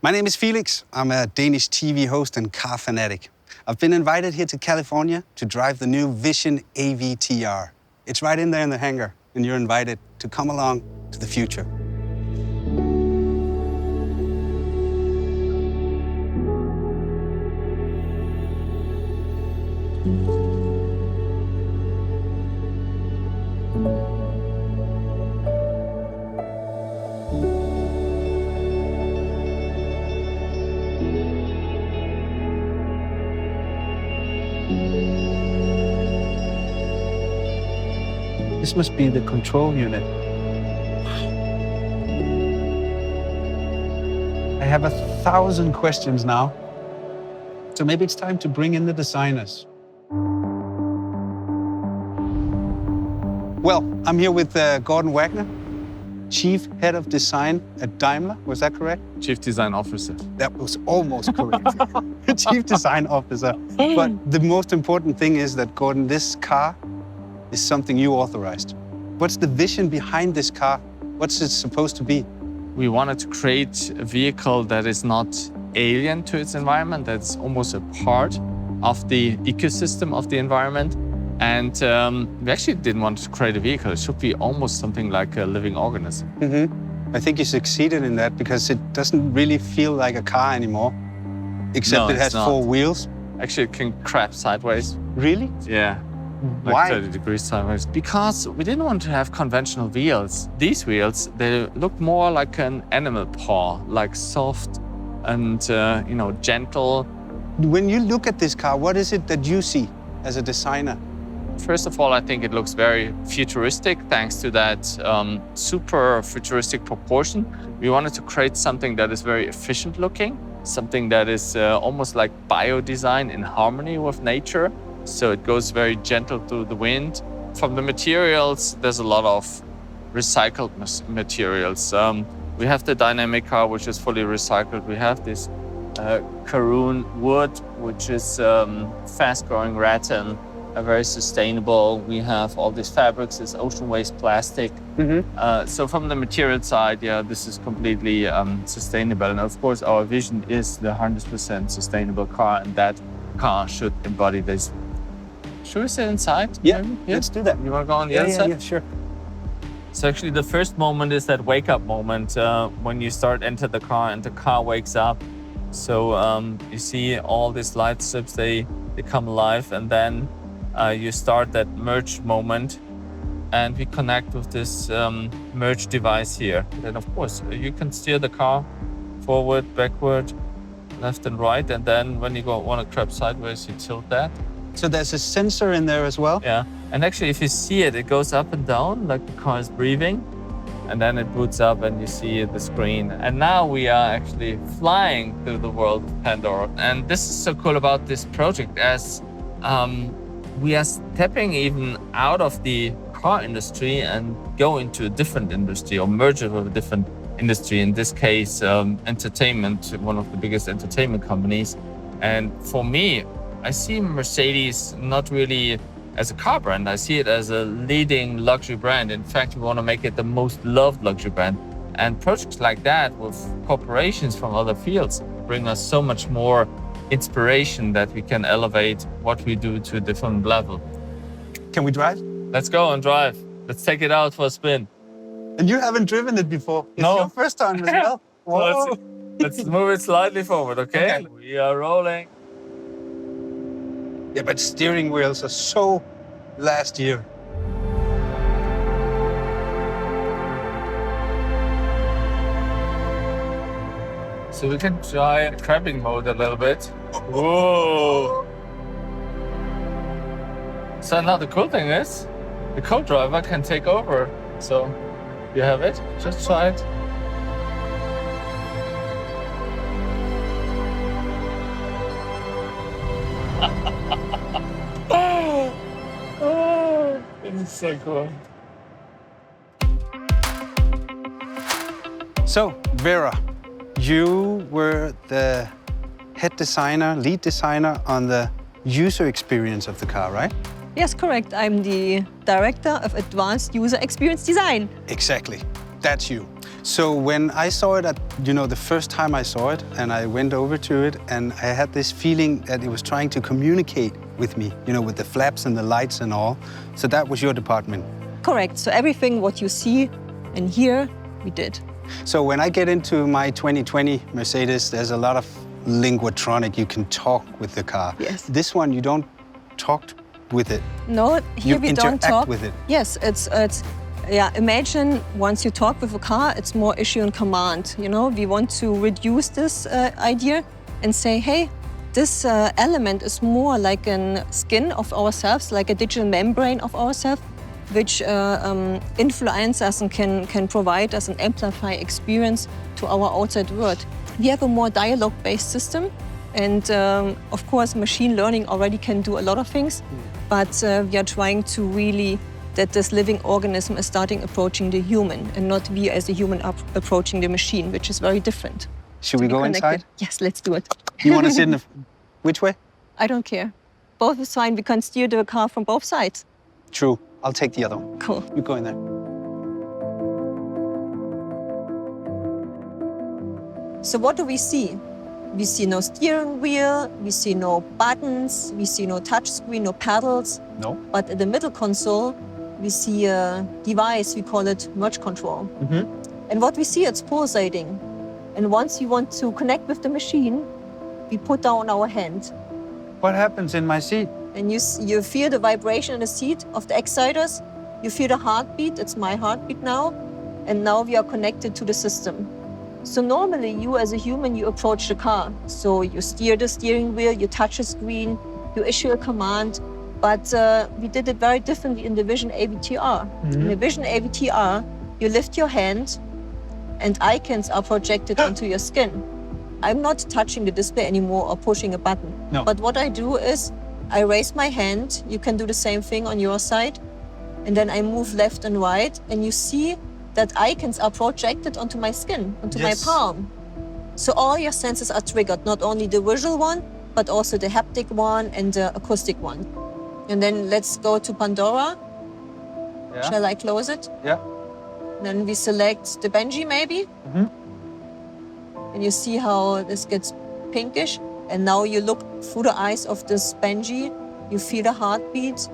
My name is Felix. I'm a Danish TV host and car fanatic. I've been invited here to California to drive the new Vision AVTR. It's right in there in the hangar, and you're invited to come along to the future. This must be the control unit. I have 1,000 questions now. So maybe it's time to bring in the designers. Well, I'm here with Gorden Wagener, Chief Head of Design at Daimler. Was that correct? Chief Design Officer. That was almost correct. Chief Design Officer. But the most important thing is that, Gorden, this car is something you authorized. What's the vision behind this car? What's it supposed to be? We wanted to create a vehicle that is not alien to its environment, that's almost a part of the ecosystem of the environment. And we actually didn't want to create a vehicle. It should be almost something like a living organism. I think you succeeded in that because it doesn't really feel like a car anymore, except it has 4 wheels. Actually, it can crab sideways. Really? Yeah. Like Why? 30 degrees sideways. Because we didn't want to have conventional wheels. These wheels, they look more like an animal paw, like soft and gentle. When you look at this car, what is it that you see as a designer? First of all, I think it looks very futuristic thanks to that super futuristic proportion. We wanted to create something that is very efficient looking, something that is almost like bio-design in harmony with nature. So it goes very gentle through the wind. From the materials, there's a lot of recycled materials. We have the dynamic car, which is fully recycled. We have this Karun wood, which is fast-growing rattan, very sustainable. We have all these fabrics, this ocean waste plastic. So from the material side, yeah, this is completely sustainable. And of course, our vision is the 100% sustainable car, and that car should embody this. Should we sit inside? Yeah, let's do that. You want to go on the other side? Yeah, sure. So actually the first moment is that wake up moment when you enter the car and the car wakes up. So you see all these light strips, they come alive, and then you start that merge moment, and we connect with this merge device here. Then of course you can steer the car forward, backward, left and right, and then when you want to crab sideways, you tilt that. So there's a sensor in there as well? Yeah, and actually if you see it, it goes up and down like the car is breathing, and then it boots up and you see the screen. And now we are actually flying through the world of Pandora. And this is so cool about this project, as we are stepping even out of the car industry and go into a different industry or merge it with a different industry. In this case, entertainment, one of the biggest entertainment companies. And for me, I see Mercedes not really as a car brand. I see it as a leading luxury brand. In fact, we want to make it the most loved luxury brand. And projects like that with corporations from other fields bring us so much more inspiration that we can elevate what we do to a different level. Can we drive? Let's go and drive. Let's take it out for a spin. And you haven't driven it before. It's No. your first time as well. Whoa. Let's move it slightly forward, okay? We are rolling. Yeah, but steering wheels are so last year. So we can try crabbing mode a little bit. Whoa! So now the cool thing is, the co-driver can take over. So you have it, just try it. Oh, this is so cool. So, Vera, you were the head designer, lead designer on the user experience of the car, right? Yes, correct. I'm the Director of Advanced User Experience Design. Exactly. That's you. So when I saw it the first time I saw it, and I went over to it, and I had this feeling that it was trying to communicate with me, with the flaps and the lights and all. So that was your department. Correct. So everything what you see and hear, we did. So when I get into my 2020 Mercedes, there's a lot of linguatronic. You can talk with the car. Yes. This one, you don't talk with it. No, here we don't talk with it. Yes, it's imagine once you talk with a car, it's more issue and command. We want to reduce this idea and say, hey, this element is more like a skin of ourselves, like a digital membrane of ourselves, which influence us and can provide us an amplify experience to our outside world. We have a more dialogue-based system, and of course, machine learning already can do a lot of things, but we are trying to really that this living organism is starting approaching the human, and not we as a human approaching the machine, which is very different. Should we go inside? Yes, let's do it. You want to sit in the... Which way? I don't care. Both is fine. We can steer the car from both sides. True. I'll take the other one. Cool. You go in there. So what do we see? We see no steering wheel, we see no buttons, we see no touch screen, no pedals. No. But in the middle console, we see a device, we call it merge control. Mm-hmm. And what we see, it's pulsating. And once you want to connect with the machine, we put down our hand. What happens in my seat? And you feel the vibration in the seat of the exciters. You feel the heartbeat, it's my heartbeat now. And now we are connected to the system. So normally you as a human, you approach the car. So you steer the steering wheel, you touch a screen, you issue a command. But we did it very differently in the Vision AVTR. Mm-hmm. In the Vision AVTR, you lift your hand and icons are projected onto your skin. I'm not touching the display anymore or pushing a button. No. But what I do is I raise my hand. You can do the same thing on your side. And then I move left and right. And you see that icons are projected onto my skin, onto my palm. So all your senses are triggered, not only the visual one, but also the haptic one and the acoustic one. And then let's go to Pandora. Yeah. Shall I close it? Yeah. Then we select the Benji maybe. Mm-hmm. And you see how this gets pinkish. And now you look through the eyes of this Benji, you feel the heartbeat,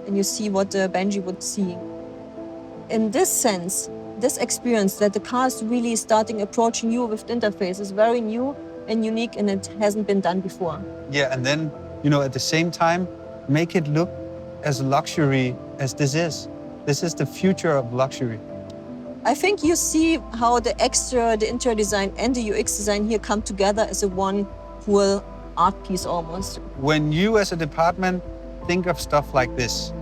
and you see what the Benji would see. In this sense, this experience that the car is really starting approaching you with the interface is very new and unique, and it hasn't been done before. Yeah, and then, at the same time, make it look as luxury as this is. This is the future of luxury. I think you see how the interior design and the UX design here come together as a one whole art piece almost. When you as a department think of stuff like this,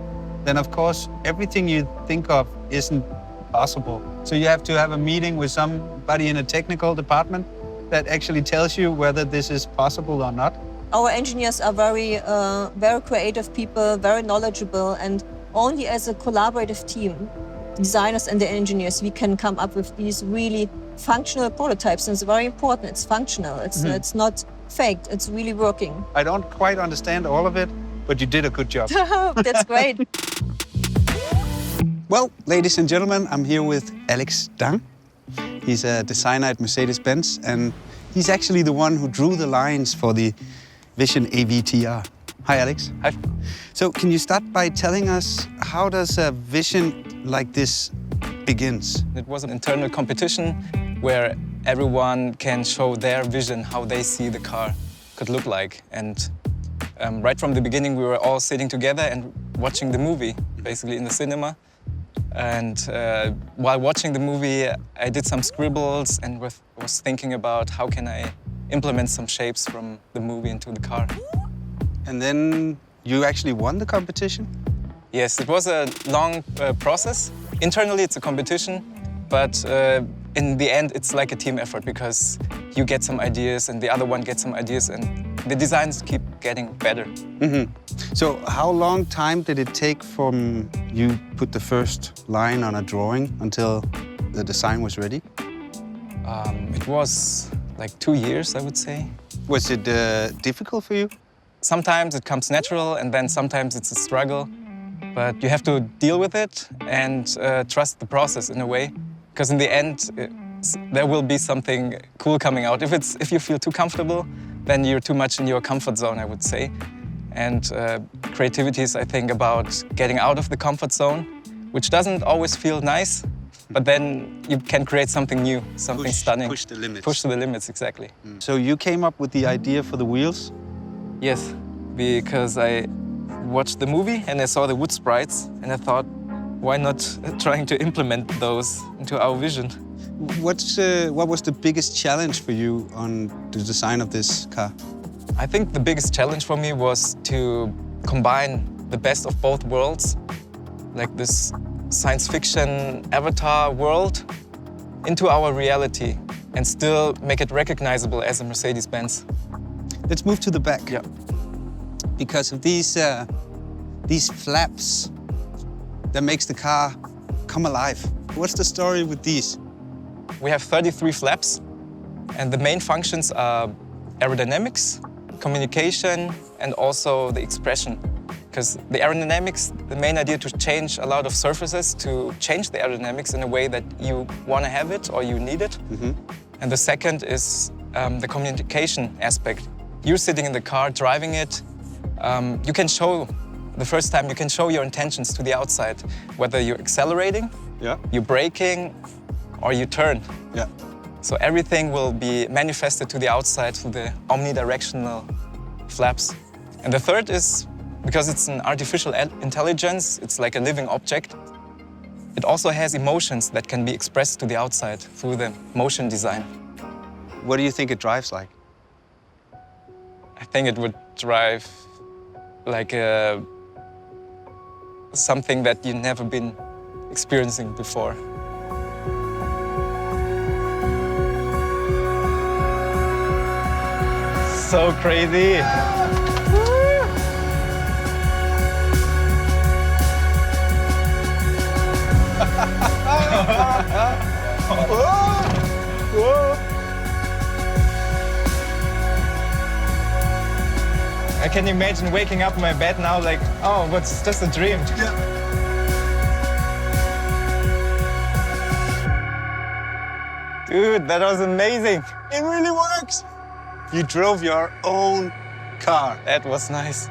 then of course everything you think of isn't possible. So you have to have a meeting with somebody in a technical department that actually tells you whether this is possible or not. Our engineers are very creative people, very knowledgeable, and only as a collaborative team, designers and the engineers, we can come up with these really functional prototypes. And it's very important. It's functional. It's not faked. It's really working. I don't quite understand all of it, but you did a good job. That's great. Well, ladies and gentlemen, I'm here with Alex Dang. He's a designer at Mercedes-Benz, and he's actually the one who drew the lines for the Vision AVTR. Hi, Alex. Hi. So can you start by telling us how does a vision like this begins? It was an internal competition where everyone can show their vision, how they see the car could look like. And right from the beginning, we were all sitting together and watching the movie, basically in the cinema. And while watching the movie, I did some scribbles and was thinking about how can I implement some shapes from the movie into the car. And then you actually won the competition? Yes, it was a long process. Internally, it's a competition, but in the end, it's like a team effort because you get some ideas and the other one gets some ideas and the designs keep getting better. Mm-hmm. So how long time did it take from you put the first line on a drawing until the design was ready? It was like 2 years, I would say. Was it difficult for you? Sometimes it comes natural and then sometimes it's a struggle. But you have to deal with it and trust the process in a way. Because in the end, there will be something cool coming out. If you feel too comfortable, then you're too much in your comfort zone, I would say. And creativity is, I think, about getting out of the comfort zone, which doesn't always feel nice, but then you can create something new, something stunning. Push the limits. Push to the limits, exactly. So you came up with the idea for the wheels? Yes, because I watched the movie and I saw the wood sprites and I thought, why not trying to implement those into our vision? What was the biggest challenge for you on the design of this car? I think the biggest challenge for me was to combine the best of both worlds, like this science fiction avatar world, into our reality and still make it recognizable as a Mercedes-Benz. Let's move to the back. Yeah. Because of these flaps that makes the car come alive. What's the story with these? We have 33 flaps, and the main functions are aerodynamics, communication, and also the expression. Because the aerodynamics, the main idea to change a lot of surfaces, to change the aerodynamics in a way that you want to have it or you need it. And the second is the communication aspect. You're sitting in the car, driving it. You can show, the first time, you can show your intentions to the outside, whether you're accelerating, you're braking, or you turn. Yeah. So everything will be manifested to the outside through the omnidirectional flaps. And the third is, because it's an artificial intelligence, it's like a living object, it also has emotions that can be expressed to the outside through the motion design. What do you think it drives like? I think it would drive like something that you've never been experiencing before. So crazy! I can imagine waking up in my bed now like, oh, it's just a dream. Dude, that was amazing. It really works! You drove your own car. That was nice.